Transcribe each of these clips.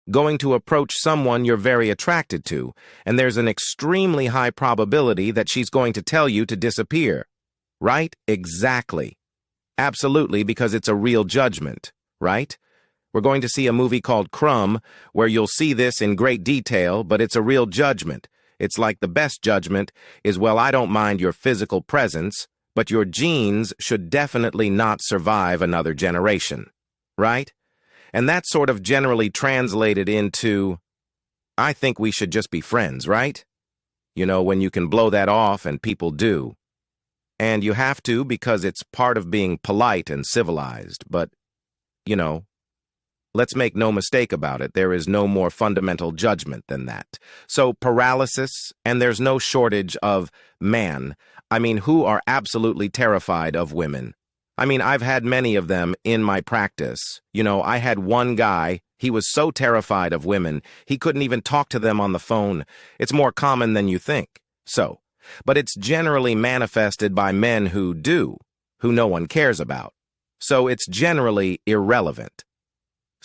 going to approach someone you're very attracted to, and there's an extremely high probability that she's going to tell you to disappear. Right? Exactly. Absolutely, because it's a real judgment, right? We're going to see a movie called Crumb, where you'll see this in great detail, but it's a real judgment. It's like the best judgment is, well, I don't mind your physical presence, but your genes should definitely not survive another generation, right? And that's sort of generally translated into, I think we should just be friends, right? You know, when you can blow that off, and people do. And you have to because it's part of being polite and civilized, but, you know, let's make no mistake about it, there is no more fundamental judgment than that. So paralysis, and there's no shortage of who are absolutely terrified of women. I've had many of them in my practice. You know, I had one guy, he was so terrified of women, he couldn't even talk to them on the phone. It's more common than you think. But it's generally manifested by men who no one cares about. So it's generally irrelevant.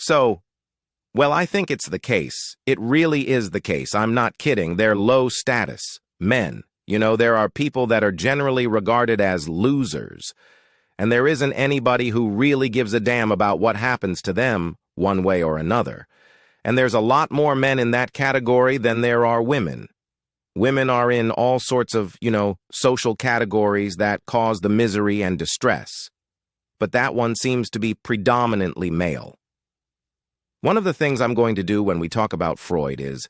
I think it's the case. It really is the case. I'm not kidding. They're low status men. You know, there are people that are generally regarded as losers. And there isn't anybody who really gives a damn about what happens to them one way or another. And there's a lot more men in that category than there are women. Women are in all sorts of, social categories that cause the misery and distress. But that one seems to be predominantly male. One of the things I'm going to do when we talk about Freud is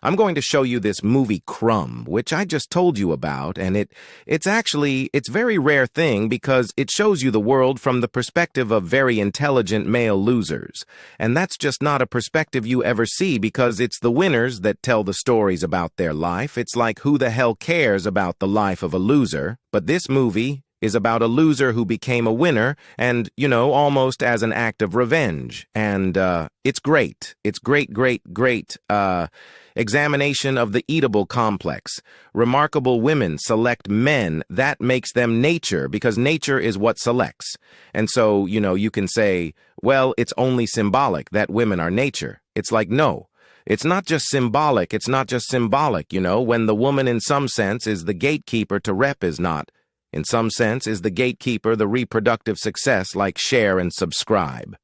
I'm going to show you this movie Crumb, which I just told you about, and it's a very rare thing because it shows you the world from the perspective of very intelligent male losers. And that's just not a perspective you ever see because it's the winners that tell the stories about their life. It's like, who the hell cares about the life of a loser? But this movie is about a loser who became a winner and, almost as an act of revenge. And it's great. It's great examination of the eatable complex. Remarkable women select men. That makes them nature because nature is what selects. And so, you can say, well, it's only symbolic that women are nature. It's like, no. It's not just symbolic. It's not just symbolic, when the woman in some sense is the gatekeeper to rep is not. In some sense, is the gatekeeper the reproductive success like share and subscribe.